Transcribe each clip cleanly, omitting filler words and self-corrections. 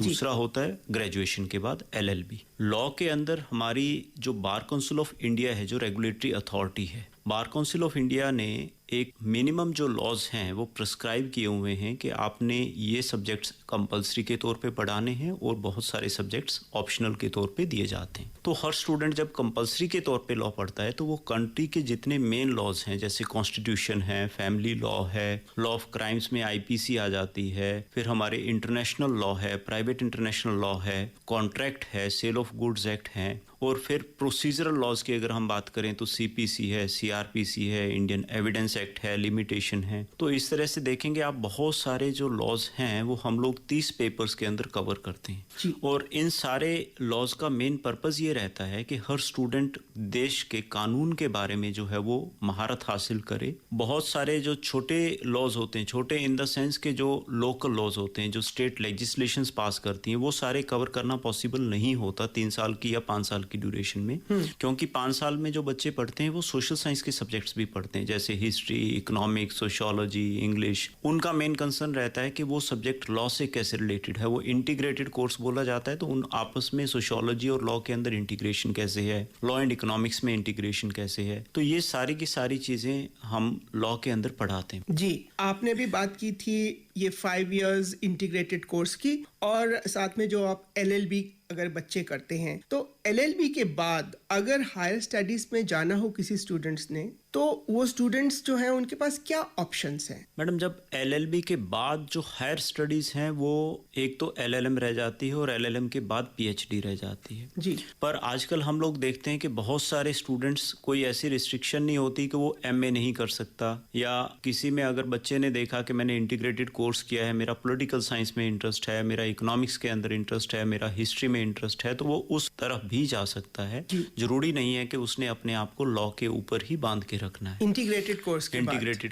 दूसरा होता है ग्रेजुएशन के बाद LLB। लॉ के अंदर हमारी जो बार काउंसिल ऑफ इंडिया है, जो रेगुलेटरी अथॉरिटी है, बार काउंसिल ऑफ इंडिया ने एक मिनिमम जो लॉज हैं वो प्रिस्क्राइब किए हुए हैं कि आपने ये सब्जेक्ट्स कंपलसरी के तौर पे पढ़ाने हैं और बहुत सारे सब्जेक्ट्स ऑप्शनल के तौर पे दिए जाते हैं। तो हर स्टूडेंट जब कंपलसरी के तौर पे लॉ पढ़ता है तो वो कंट्री के जितने मेन लॉज हैं, जैसे कॉन्स्टिट्यूशन है, फैमिली लॉ है, लॉ ऑफ क्राइम्स में IPC आ जाती है, फिर हमारे इंटरनेशनल लॉ है, प्राइवेट इंटरनेशनल लॉ है, कॉन्ट्रैक्ट है, सेल ऑफ गुड्स एक्ट है, और फिर प्रोसीजरल लॉज की अगर हम बात करें तो CPC है, CRPC है, इंडियन एविडेंस एक्ट है, लिमिटेशन है। तो इस तरह से देखेंगे आप बहुत सारे जो लॉज हैं वो हम लोग 30 पेपर्स के अंदर कवर करते हैं। और इन सारे लॉज का मेन पर्पस ये रहता है कि हर स्टूडेंट देश के कानून के बारे में जो है वो महारत हासिल करे। बहुत सारे जो छोटे लॉज होते हैं, छोटे इन द सेंस के जो लोकल लॉज होते हैं, जो स्टेट लेजिस्लेशंस पास करती हैं, वो सारे कवर करना पॉसिबल नहीं होता 3 साल की या 5 साल की ड्यूरेशन में, क्योंकि 5 साल में जो बच्चे पढ़ते हैं वो सोशल साइंस के सब्जेक्ट्स भी पढ़ते हैं, जैसे हिस्ट्री, इकोनॉमिक्स, सोशियोलॉजी, इंग्लिश। उनका मेन कंसर्न रहता है कि वो सब्जेक्ट लॉ से कैसे रिलेटेड है। वो इंटीग्रेटेड कोर्स बोला जाता है, तो उन आपस में सोशियोलॉजी और लॉ के अंदर इंटीग्रेशन कैसे है, लॉ एंड इकोनॉमिक्स में इंटीग्रेशन कैसे है, तो ये सारी की सारी चीजें हम लॉ के अंदर पढ़ाते हैं। जी, आपने भी बात की थी ये 5 इयर्स इंटीग्रेटेड कोर्स की, और साथ में जो आप LLB अगर बच्चे करते हैं, तो LLB के बाद अगर हायर स्टडीज में जाना हो किसी स्टूडेंट्स ने, तो वो स्टूडेंट्स जो हैं उनके पास क्या ऑप्शंस हैं? मैडम, जब LLB के बाद जो हायर स्टडीज हैं वो एक तो LLM रह जाती है और LLM के बाद PhD रह जाती है जी। पर आजकल हम लोग देखते हैं कि बहुत सारे स्टूडेंट्स, कोई ऐसी रिस्ट्रिक्शन नहीं होती कि वो MA नहीं कर सकता, या किसी में अगर बच्चे ने देखा कि मैंने इंटीग्रेटेड कोर्स किया है, मेरा पॉलिटिकल साइंस में इंटरेस्ट है, मेरा इकोनॉमिक्स के अंदर इंटरेस्ट है, मेरा हिस्ट्री में इंटरेस्ट है, तो वो उस तरफ भी जा सकता है। जरूरी नहीं है कि उसने अपने आप को लॉ के ऊपर ही बांध के रखना है। इंटीग्रेटेड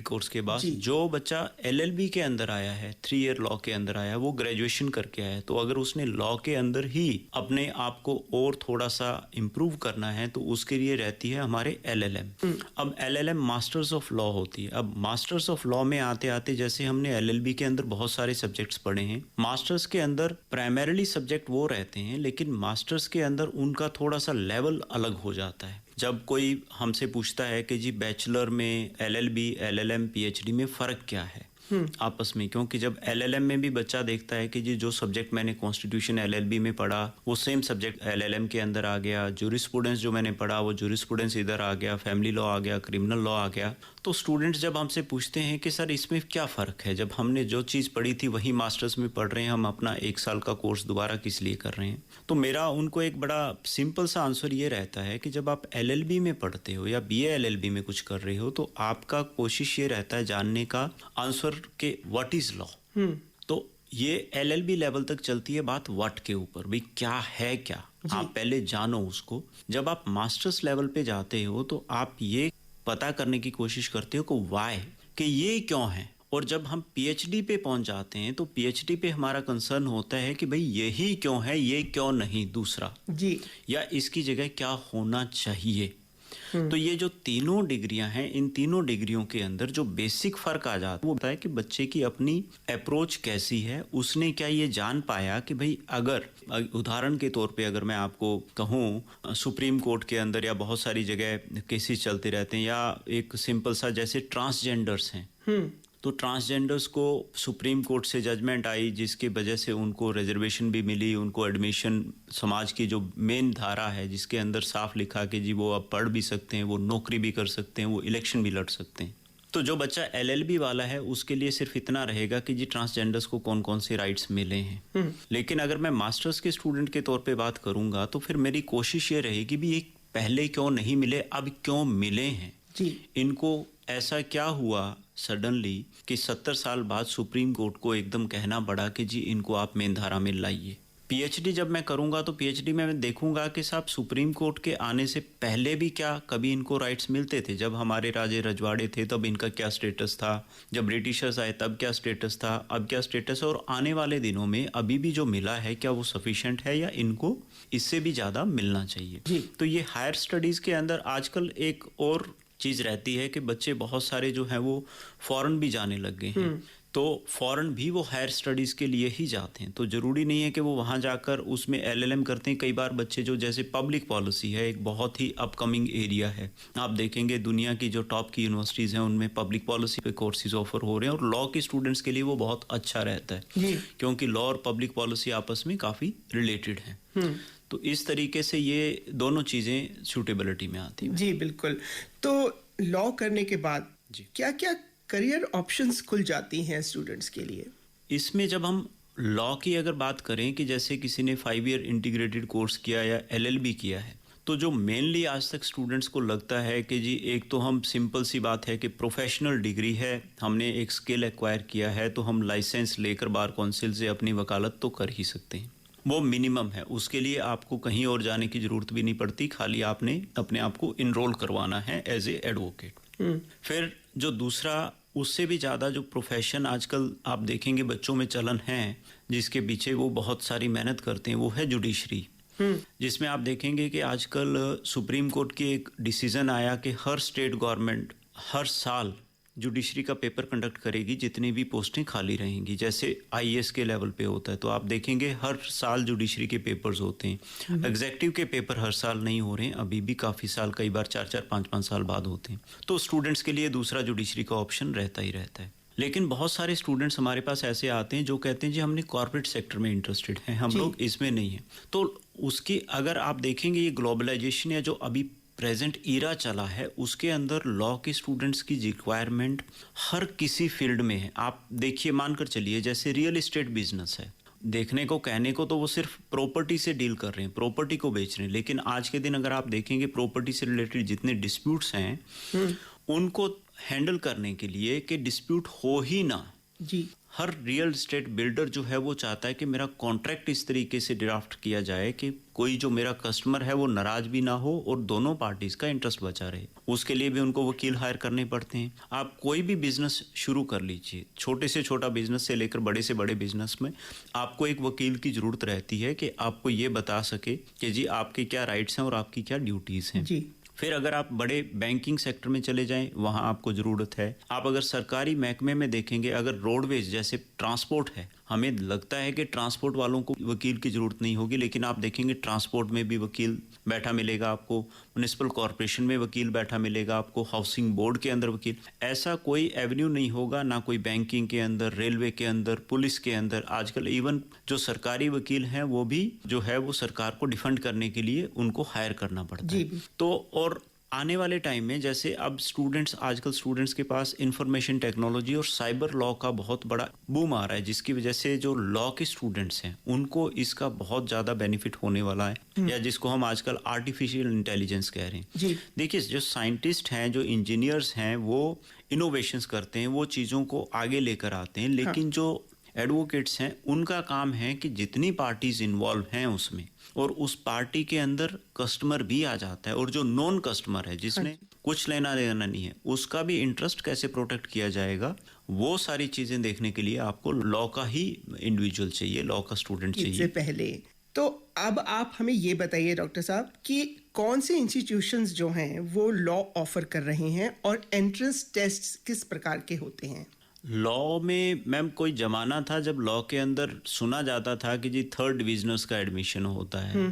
कोर्स के बाद जो बच्चा LLB के अंदर आया है, 3 ईयर लॉ के अंदर आया, वो ग्रेजुएशन करके आया है, तो अगर उसने लॉ के अंदर ही अपने आप को और थोड़ा सा इम्प्रूव करना है तो उसके लिए रहती है हमारे LLM। अब LLM मास्टर्स ऑफ लॉ होती है। अब मास्टर्स ऑफ लॉ में आते आते जैसे हमने LLB के अंदर बहुत सारे सब्जेक्ट्स पढ़े हैं, मास्टर्स के अंदर प्राइमरीली सब्जेक्ट वो रहते हैं, लेकिन मास्टर्स के अंदर उनका थोड़ा सा लेवल अलग हो जाता है। जब कोई हमसे पूछता है कि जी बैचलर में LLB, LLM, PhD में फ़र्क क्या है आपस में, क्योंकि जब LLM में भी बच्चा देखता है कि जी जो सब्जेक्ट मैंने कॉन्स्टिट्यूशन LLB में पढ़ा वो सेम सब्जेक्ट LLM के अंदर आ गया, जूरिस्प्रूडेंस जो मैंने पढ़ा वो जूरिस्प्रूडेंस इधर आ गया, फैमिली लॉ आ गया, क्रिमिनल लॉ आ गया, तो स्टूडेंट्स जब हमसे पूछते हैं कि सर इसमें क्या फ़र्क है, जब हमने जो चीज़ पढ़ी थी वही मास्टर्स में पढ़ रहे हैं, हम अपना 1 साल का कोर्स दोबारा किस लिए कर रहे हैं, तो मेरा उनको एक बड़ा सिंपल सा आंसर ये रहता है कि जब आप LLB में पढ़ते हो या BA LLB में कुछ कर रहे हो तो आपका कोशिश ये रहता है जानने का आंसर के व्हाट इज लॉ। तो ये LLB लेवल तक चलती है बात व्हाट के ऊपर, भाई क्या है, क्या आप पहले जानो उसको। जब आप मास्टर्स लेवल पे जाते हो तो आप ये पता करने की कोशिश करते हो कि वाई, कि ये क्यों है, और जब हम PhD पे पहुंच जाते हैं तो PhD पे हमारा कंसर्न होता है कि भाई यही क्यों है, ये क्यों नहीं दूसरा जी, या इसकी जगह क्या होना चाहिए। तो ये जो तीनों डिग्रियां हैं, इन तीनों डिग्रियों के अंदर जो बेसिक फर्क आ जाता है वो होता है कि बच्चे की अपनी अप्रोच कैसी है, उसने क्या ये जान पाया कि भाई अगर उदाहरण के तौर पे अगर मैं आपको कहूँ सुप्रीम कोर्ट के अंदर या बहुत सारी जगह केसेस चलते रहते हैं, या एक सिंपल सा जैसे ट्रांसजेंडर्स हैं, तो ट्रांसजेंडर्स को सुप्रीम कोर्ट से जजमेंट आई जिसकी वजह से उनको रिजर्वेशन भी मिली, उनको एडमिशन, समाज की जो मेन धारा है जिसके अंदर साफ लिखा कि जी वो अब पढ़ भी सकते हैं, वो नौकरी भी कर सकते हैं, वो इलेक्शन भी लड़ सकते हैं। तो जो बच्चा LLB वाला है उसके लिए सिर्फ इतना रहेगा कि जी ट्रांसजेंडर्स को कौन कौन से राइट्स मिले हैं। लेकिन अगर मैं मास्टर्स के स्टूडेंट के तौर पे बात करूंगा तो फिर मेरी कोशिश ये रहेगी भी ये पहले क्यों नहीं मिले, अब क्यों मिले हैं जी, इनको ऐसा क्या हुआ सडनली कि 70 साल बाद सुप्रीम कोर्ट को एकदम कहना पड़ा कि जी इनको आप मेन धारा में लाइए। PhD जब मैं करूंगा तो PhD में मैं देखूंगा कि साहब सुप्रीम कोर्ट के आने से पहले भी क्या कभी इनको राइट्स मिलते थे, जब हमारे राजे रजवाड़े थे तब इनका क्या स्टेटस था, जब ब्रिटिशर्स आए तब क्या स्टेटस था, अब क्या स्टेटस है, और आने वाले दिनों में अभी भी जो मिला है क्या वो सफिशिएंट है या इनको इससे भी ज़्यादा मिलना चाहिए। तो ये हायर स्टडीज़ के अंदर आजकल एक और चीज़ रहती है कि बच्चे बहुत सारे जो हैं वो फॉरेन भी जाने लग गए हैं। तो फॉरेन भी वो हायर स्टडीज़ के लिए ही जाते हैं, तो ज़रूरी नहीं है कि वो वहाँ जाकर उसमें एलएलएम करते हैं। कई बार बच्चे जो, जैसे पब्लिक पॉलिसी है एक बहुत ही अपकमिंग एरिया है, आप देखेंगे दुनिया की जो टॉप की यूनिवर्सिटीज़ हैं उनमें पब्लिक पॉलिसी पे कोर्सेज ऑफर हो रहे हैं, और लॉ के स्टूडेंट्स के लिए वो बहुत अच्छा रहता है क्योंकि लॉ और पब्लिक पॉलिसी आपस में काफ़ी रिलेटेड हैं। तो इस तरीके से ये दोनों चीज़ें सूटेबिलिटी में आती हैं। जी बिल्कुल। तो लॉ करने के बाद क्या क्या करियर ऑप्शंस खुल जाती हैं स्टूडेंट्स के लिए? इसमें जब हम लॉ की अगर बात करें कि जैसे किसी ने 5 ईयर इंटीग्रेटेड कोर्स किया या एलएलबी किया है, तो जो मेनली आज तक स्टूडेंट्स को लगता है कि जी एक तो हम सिंपल सी बात है कि प्रोफेशनल डिग्री है, हमने एक स्किल एक्वायर किया है, तो हम लाइसेंस लेकर बार काउंसिल से अपनी वकालत तो कर ही सकते हैं। वो मिनिमम है, उसके लिए आपको कहीं और जाने की ज़रूरत भी नहीं पड़ती, खाली आपने अपने आप को इनरोल करवाना है एज ए एडवोकेट। फिर जो दूसरा, उससे भी ज़्यादा जो प्रोफेशन आजकल आप देखेंगे बच्चों में चलन है, जिसके पीछे वो बहुत सारी मेहनत करते हैं, वो है जुडिशरी। जिसमें आप देखेंगे कि आजकल सुप्रीम कोर्ट की एक डिसीज़न आया कि हर स्टेट गवर्नमेंट हर साल जुडिशरी का पेपर कंडक्ट करेगी, जितनी भी पोस्टें खाली रहेंगी, जैसे आईएएस के लेवल पे होता है, तो आप देखेंगे हर साल जुडिशरी के पेपर्स होते हैं। एग्जेक्टिव के पेपर हर साल नहीं हो रहे हैं, अभी भी काफ़ी साल, कई बार 4-4, 5-5 साल बाद होते हैं। तो स्टूडेंट्स के लिए दूसरा जुडिशरी का ऑप्शन रहता ही रहता है। लेकिन बहुत सारे स्टूडेंट्स हमारे पास ऐसे आते हैं जो कहते हैं जी हमने कॉर्पोरेट सेक्टर में इंटरेस्टेड हैं, हम लोग इसमें नहीं हैं। तो उसकी अगर आप देखेंगे ये ग्लोबलाइजेशन या जो अभी प्रेजेंट ईरा चला है, उसके अंदर लॉ के स्टूडेंट्स की रिक्वायरमेंट हर किसी फील्ड में है। आप देखिए, मानकर चलिए जैसे रियल एस्टेट बिजनेस है, देखने को कहने को तो वो सिर्फ प्रॉपर्टी से डील कर रहे हैं, प्रॉपर्टी को बेच रहे हैं, लेकिन आज के दिन अगर आप देखेंगे प्रॉपर्टी से रिलेटेड जितने डिस्प्यूट्स हैं उनको हैंडल करने के लिए कि डिस्प्यूट हो ही ना, हर रियल एस्टेट बिल्डर जो है वो चाहता है कि मेरा कॉन्ट्रैक्ट इस तरीके से ड्राफ्ट किया जाए कि कोई जो मेरा कस्टमर है वो नाराज भी ना हो और दोनों पार्टीज का इंटरेस्ट बचा रहे। उसके लिए भी उनको वकील हायर करने पड़ते हैं। आप कोई भी बिजनेस शुरू कर लीजिए, छोटे से छोटा बिजनेस से लेकर बड़े से बड़े बिजनेस में आपको एक वकील की जरूरत रहती है कि आपको ये बता सके कि जी आपके क्या राइट्स हैं और आपकी क्या ड्यूटीज हैं। फिर अगर आप बड़े बैंकिंग सेक्टर में चले जाएं, वहाँ आपको ज़रूरत है। आप अगर सरकारी महकमे में देखेंगे, अगर रोडवेज जैसे ट्रांसपोर्ट है, हमें लगता है कि ट्रांसपोर्ट वालों को वकील की ज़रूरत नहीं होगी, लेकिन आप देखेंगे ट्रांसपोर्ट में भी वकील बैठा मिलेगा आपको, म्युनिसिपल कॉरपोरेशन में वकील बैठा मिलेगा आपको, हाउसिंग बोर्ड के अंदर वकील। ऐसा कोई एवेन्यू नहीं होगा, ना कोई बैंकिंग के अंदर, रेलवे के अंदर, पुलिस के अंदर। आजकल इवन जो सरकारी वकील हैं वो भी जो है वो सरकार को डिफेंड करने के लिए उनको हायर करना पड़ता है। तो और आने वाले टाइम में जैसे अब आजकल स्टूडेंट्स के पास इंफॉर्मेशन टेक्नोलॉजी और साइबर लॉ का बहुत बड़ा बूम आ रहा है, जिसकी वजह से जो लॉ के स्टूडेंट्स हैं उनको इसका बहुत ज़्यादा बेनिफिट होने वाला है, या जिसको हम आजकल आर्टिफिशियल इंटेलिजेंस कह रहे हैं। देखिए, जो साइंटिस्ट हैं, जो इंजीनियर्स हैं, वो इनोवेशंस करते हैं, वो चीज़ों को आगे लेकर आते हैं, लेकिन जो एडवोकेट्स हैं उनका काम है कि जितनी पार्टीज इन्वॉल्व हैं उसमें, और उस पार्टी के अंदर कस्टमर भी आ जाता है, और जो नॉन कस्टमर है जिसने कुछ लेना देना नहीं है, उसका भी इंटरेस्ट कैसे प्रोटेक्ट किया जाएगा, वो सारी चीजें देखने के लिए आपको लॉ का ही इंडिविजुअल चाहिए, लॉ का स्टूडेंट चाहिए। इससे पहले तो अब आप हमें ये बताइए डॉक्टर साहब कि कौन से इंस्टीट्यूशंस जो हैं वो लॉ ऑफर कर रहे हैं और एंट्रेंस टेस्ट किस प्रकार के होते हैं? लॉ में मैम कोई जमाना था जब लॉ के अंदर सुना जाता था कि जी 3rd डिविजनर्स का एडमिशन होता है,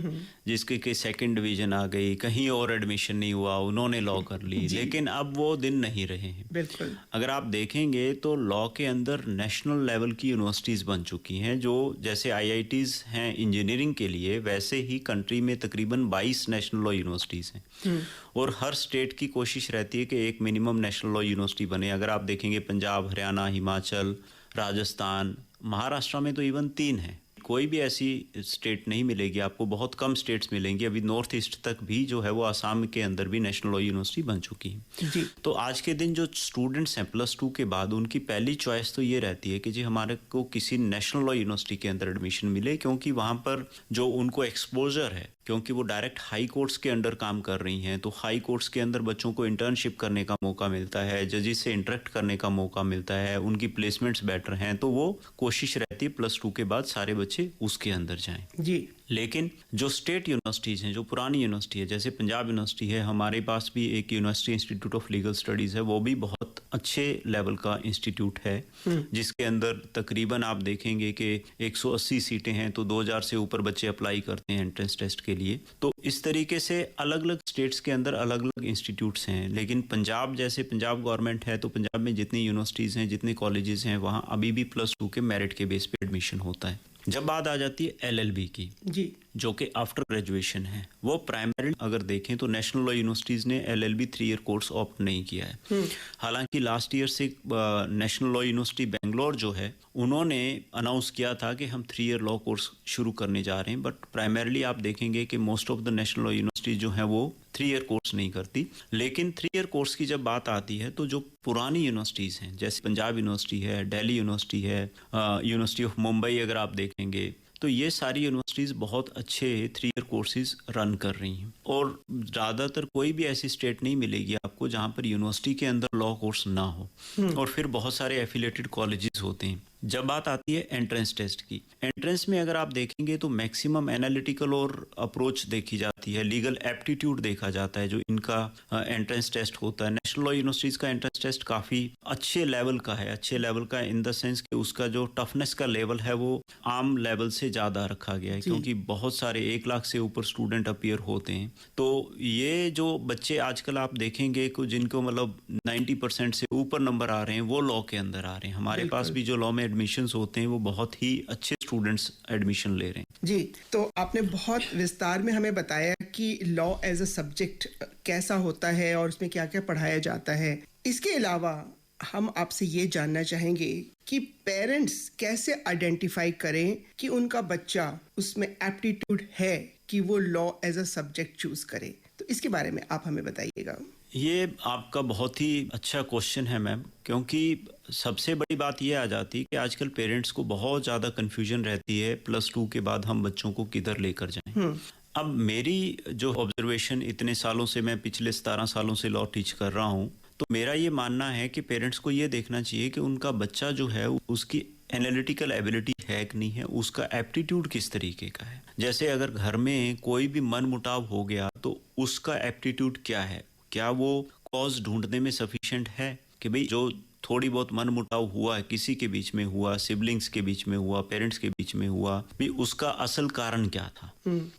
जिसके कि 2nd डिवीजन आ गई, कहीं और एडमिशन नहीं हुआ, उन्होंने लॉ कर ली। लेकिन अब वो दिन नहीं रहे हैं। बिल्कुल। अगर आप देखेंगे तो लॉ के अंदर नेशनल लेवल की यूनिवर्सिटीज बन चुकी हैं, जो जैसे आईआईटीज हैं इंजीनियरिंग के लिए, वैसे ही कंट्री में तकरीबन 22 नेशनल लॉ यूनिवर्सिटीज हैं, और हर स्टेट की कोशिश रहती है कि एक मिनिमम नेशनल लॉ यूनिवर्सिटी बने। अगर आप देखेंगे पंजाब, हरियाणा, हिमाचल, राजस्थान, महाराष्ट्र में तो इवन 3 हैं। कोई भी ऐसी स्टेट नहीं मिलेगी आपको, बहुत कम स्टेट्स मिलेंगी। अभी नॉर्थ ईस्ट तक भी जो है वो आसाम के अंदर भी नेशनल लॉ यूनिवर्सिटी बन चुकी है। तो आज के दिन जो स्टूडेंट्स हैं +2 के बाद, उनकी पहली चॉइस तो ये रहती है कि जी हमारे को किसी नेशनल लॉ यूनिवर्सिटी के अंदर एडमिशन मिले, क्योंकि वहाँ पर जो उनको एक्सपोजर है, क्योंकि वो डायरेक्ट हाई कोर्ट्स के अंडर काम कर रही हैं, तो हाई कोर्ट्स के अंदर बच्चों को इंटर्नशिप करने का मौका मिलता है, जजेस से इंटरेक्ट करने का मौका मिलता है, उनकी प्लेसमेंट्स बेटर हैं, तो वो कोशिश रहती है +2 के बाद सारे बच्चे उसके अंदर जाएं। जी। लेकिन जो स्टेट यूनिवर्सिटीज़ हैं, जो पुरानी यूनिवर्सिटी है, जैसे पंजाब यूनिवर्सिटी है, हमारे पास भी एक university institute of legal studies है, वो भी बहुत अच्छे लेवल का इंस्टीट्यूट है, जिसके अंदर तकरीबन आप देखेंगे कि 180 सीटें हैं, तो 2000 से ऊपर बच्चे अप्लाई करते हैं एंट्रेंस टेस्ट के लिए। तो इस तरीके से अलग अलग स्टेट्स के अंदर अलग अलग इंस्टीट्यूट्स हैं। लेकिन पंजाब, जैसे पंजाब गवर्नमेंट है, तो पंजाब में जितनी यूनिवर्सिटीज़ हैं, जितने कॉलेजेस हैं, वहाँ अभी भी +2 के मेरिट के बेस पे एडमिशन होता है। जब बात आ जाती है LLB की, जी, जो कि आफ्टर ग्रेजुएशन है, वो प्राइमरी अगर देखें तो नेशनल लॉ यूनिवर्सिटीज़ ने LLB 3 ईयर कोर्स ऑप्ट नहीं किया है। हालांकि लास्ट ईयर से नेशनल लॉ यूनिवर्सिटी बेंगलोर जो है, उन्होंने अनाउंस किया था कि हम 3 ईयर लॉ कोर्स शुरू करने जा रहे हैं, बट प्राइमरली आप देखेंगे कि most of the national law universities जो है वो 3 ईयर कोर्स नहीं करती। लेकिन 3 ईयर कोर्स की जब बात आती है तो जो पुरानी यूनिवर्सिटीज़ हैं, जैसे पंजाब यूनिवर्सिटी है, दिल्ली यूनिवर्सिटी है, यूनिवर्सिटी ऑफ मुंबई अगर आप देखेंगे, तो ये सारी यूनिवर्सिटीज़ बहुत अच्छे 3 ईयर कोर्सेज रन कर रही हैं। और ज़्यादातर कोई भी ऐसी स्टेट नहीं मिलेगी आपको जहाँ पर यूनिवर्सिटी के अंदर लॉ कोर्स ना हो। और फिर बहुत सारे एफिलेटेड कॉलेजेस होते हैं। जब बात आती है एंट्रेंस टेस्ट की, एंट्रेंस में अगर आप देखेंगे तो मैक्सिमम एनालिटिकल और अप्रोच देखी जाती है, लीगल एप्टीट्यूड देखा जाता है जो इनका एंट्रेंस टेस्ट होता है। नेशनल लॉ यूनिवर्सिटीज़ का एंट्रेंस टेस्ट काफ़ी अच्छे लेवल का है, अच्छे लेवल का इन द सेंस कि उसका जो टफनेस का लेवल है वो आम लेवल से ज़्यादा रखा गया है, क्योंकि बहुत सारे 1 लाख से ऊपर स्टूडेंट अपीयर होते हैं। तो ये जो बच्चे आजकल आप देखेंगे कुछ जिनको मतलब 90% से ऊपर नंबर आ रहे हैं, वो लॉ के अंदर आ रहे हैं। हमारे पास भी जो लॉ में एडमिशन्स होते हैं वो बहुत ही अच्छे स्टूडेंट्स एडमिशन ले रहे हैं। जी, तो आपने बहुत विस्तार में हमें बताया कि लॉ एज अ सब्जेक्ट कैसा होता है और उसमें क्या क्या पढ़ाया जाता है। इसके अलावा हम आपसे ये जानना चाहेंगे कि पेरेंट्स कैसे आइडेंटिफाई करें कि उनका बच्चा उसमें एप्टीट्यूड है कि वो law as a subject choose करे। तो इसके बारे में आप हमें बताइएगा। ये आपका बहुत ही अच्छा क्वेश्चन है मैम, क्योंकि सबसे बड़ी बात ये आ जाती है कि आजकल पेरेंट्स को बहुत ज़्यादा कन्फ्यूजन रहती है +2 के बाद हम बच्चों को किधर लेकर जाएं। अब मेरी जो ऑब्जर्वेशन, इतने सालों से मैं पिछले 17 सालों से लॉ टीच कर रहा हूँ, तो मेरा ये मानना है कि पेरेंट्स को ये देखना चाहिए कि उनका बच्चा जो है उसकी एनालिटिकल एबिलिटी है कि नहीं है, उसका एप्टीट्यूड किस तरीके का है। जैसे अगर घर में कोई भी मनमुटाव हो गया तो उसका एप्टीट्यूड क्या है, क्या वो कॉज ढूंढने में सफिशिएंट है कि भाई जो थोड़ी बहुत मनमुटाव हुआ है, किसी के बीच में हुआ, सिबलिंग्स के बीच में हुआ, पेरेंट्स के बीच में हुआ, भी उसका असल कारण क्या था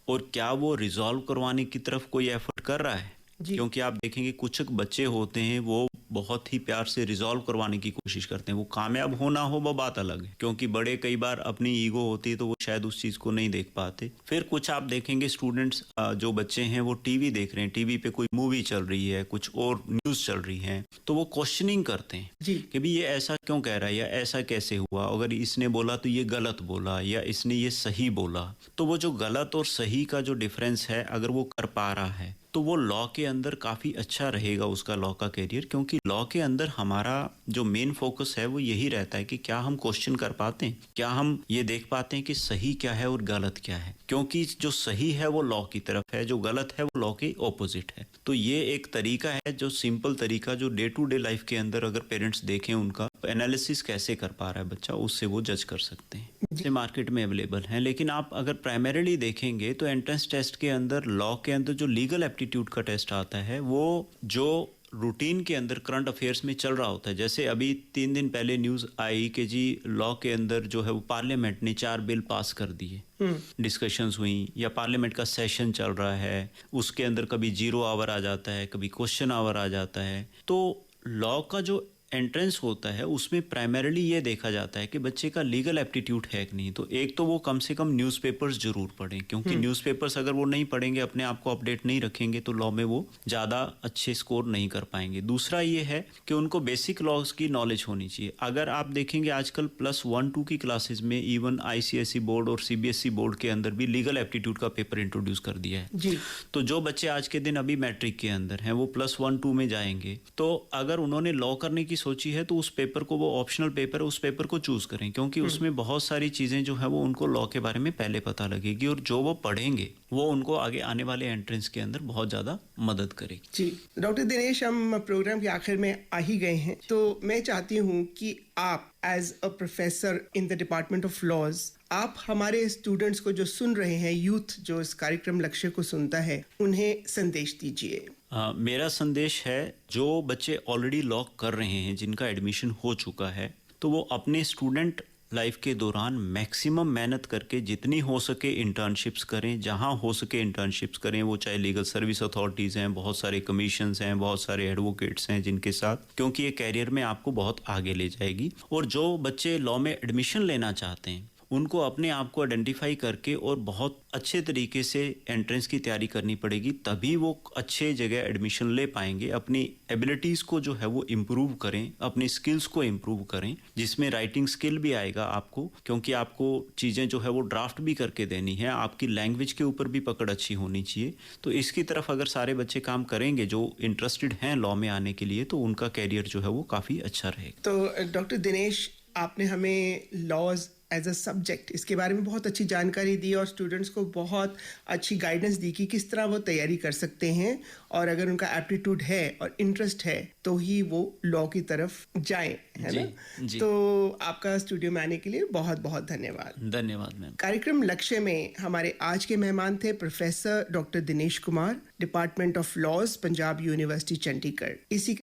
और क्या वो रिजॉल्व करवाने की तरफ कोई एफर्ट कर रहा है। क्योंकि आप देखेंगे कुछ बच्चे होते हैं वो बहुत ही प्यार से रिजॉल्व करवाने की कोशिश करते हैं। वो कामयाब हो ना हो वो बात अलग है, क्योंकि बड़े कई बार अपनी ईगो होती है तो वो शायद उस चीज़ को नहीं देख पाते। फिर कुछ आप देखेंगे स्टूडेंट्स, जो बच्चे हैं वो टीवी देख रहे हैं, टीवी पे कोई मूवी चल रही है, कुछ और न्यूज़ चल रही है, तो वो क्वेश्चनिंग करते हैं कि भाई ये ऐसा क्यों कह रहा है या ऐसा कैसे हुआ, अगर इसने बोला तो ये गलत बोला या इसने ये सही बोला। तो वो जो गलत और सही का जो डिफरेंस है अगर वो कर पा रहा है तो वो लॉ के अंदर काफ़ी अच्छा रहेगा उसका लॉ का करियर। क्योंकि लॉ के अंदर हमारा जो मेन फोकस है वो यही रहता है कि क्या हम क्वेश्चन कर पाते हैं, क्या हम ये देख पाते हैं कि सही क्या है और गलत क्या है। क्योंकि जो सही है वो लॉ की तरफ है, जो गलत है वो लॉ के ऑपोजिट है। तो ये एक तरीका है, जो सिंपल तरीका, जो डे टू डे लाइफ के अंदर अगर पेरेंट्स देखें उनका एनालिसिस कैसे कर पा रहा है बच्चा, उससे वो जज कर सकते हैं। ये मार्केट में अवेलेबल हैं। लेकिन आप अगर प्राइमरीली देखेंगे तो एंट्रेंस टेस्ट के अंदर, लॉ के अंदर जो लीगल एप्टीट्यूड का टेस्ट आता है वो जो रूटीन के अंदर करंट अफेयर्स में चल रहा होता है। जैसे अभी 3 दिन पहले न्यूज़ आई कि जी लॉ के अंदर जो है वो पार्लियामेंट ने 4 बिल पास कर दिए, डिस्कशंस हुई या पार्लियामेंट का सेशन चल रहा है, उसके अंदर कभी 0 आवर आ जाता है, कभी क्वेश्चन आवर आ जाता है। तो लॉ का जो एंट्रेंस होता है उसमें प्राइमरीली ये देखा जाता है कि बच्चे का लीगल एप्टीट्यूड है कि नहीं। तो एक तो वो कम से कम न्यूज़पेपर्स जरूर पढ़ें, क्योंकि न्यूज़पेपर्स अगर वो नहीं पढ़ेंगे, अपने आप को अपडेट नहीं रखेंगे, तो लॉ में वो ज़्यादा अच्छे स्कोर नहीं कर पाएंगे। दूसरा ये है कि उनको बेसिक लॉज की नॉलेज होनी चाहिए। अगर आप देखेंगे आजकल +1-2 की क्लासेज में इवन ICSE बोर्ड और CBSE बोर्ड के अंदर भी लीगल एप्टीट्यूड का पेपर इंट्रोड्यूस कर दिया है जी। तो जो बच्चे आज के दिन अभी मैट्रिक के अंदर हैं वो +1-2 में जाएंगे, तो अगर उन्होंने लॉ करने की की सोची है तो उस पेपर को, वो ऑप्शनल पेपर है, उस पेपर को चूज करें, क्योंकि उसमें बहुत सारी चीजें जो है वो उनको लॉ के बारे में पहले पता लगेगी और जो वो पढ़ेंगे वो उनको आगे आने वाले एंट्रेंस के अंदर बहुत ज्यादा मदद करेगी। जी डॉक्टर दिनेश, हम प्रोग्राम के आखिर में आ ही गए हैं, तो मैं चाहती हूँ कि आप as a professor in the department of laws, आप हमारे स्टूडेंट्स को जो सुन रहे हैं, यूथ जो इस कार्यक्रम लक्ष्य को सुनता है, उन्हें संदेश दीजिए। मेरा संदेश है, जो बच्चे ऑलरेडी लॉ कर रहे हैं, जिनका एडमिशन हो चुका है, तो वो अपने स्टूडेंट लाइफ के दौरान मैक्सिमम मेहनत करके जितनी हो सके इंटर्नशिप्स करें, जहां हो सके इंटर्नशिप्स करें, वो चाहे लीगल सर्विस अथॉरिटीज़ हैं, बहुत सारे कमीशंस हैं, बहुत सारे एडवोकेट्स हैं जिनके साथ, क्योंकि ये कैरियर में आपको बहुत आगे ले जाएगी। और जो बच्चे लॉ में एडमिशन लेना चाहते हैं उनको अपने आप को आइडेंटिफाई करके और बहुत अच्छे तरीके से एंट्रेंस की तैयारी करनी पड़ेगी, तभी वो अच्छे जगह एडमिशन ले पाएंगे। अपनी एबिलिटीज़ को जो है वो इम्प्रूव करें, अपनी स्किल्स को इम्प्रूव करें, जिसमें राइटिंग स्किल भी आएगा आपको, क्योंकि आपको चीज़ें जो है वो ड्राफ्ट भी करके देनी है, आपकी लैंग्वेज के ऊपर भी पकड़ अच्छी होनी चाहिए। तो इसकी तरफ अगर सारे बच्चे काम करेंगे जो इंटरेस्टेड हैं लॉ में आने के लिए, तो उनका कैरियर जो है वो काफ़ी अच्छा रहेगा। तो डॉक्टर दिनेश, आपने हमें लॉज एज अ सब्जेक्ट, इसके बारे में बहुत अच्छी जानकारी दी और स्टूडेंट्स को बहुत अच्छी गाइडेंस दी कि किस तरह वो तैयारी कर सकते हैं, और अगर उनका एप्टीट्यूड है और इंटरेस्ट है तो ही वो लॉ की तरफ जाएं, है ना? जी। तो आपका स्टूडियो में आने के लिए बहुत बहुत धन्यवाद। धन्यवाद मैम। कार्यक्रम लक्ष्य में हमारे आज के मेहमान थे professor doctor Dinesh Kumar, department of laws, Punjab University Chandigarh. इसी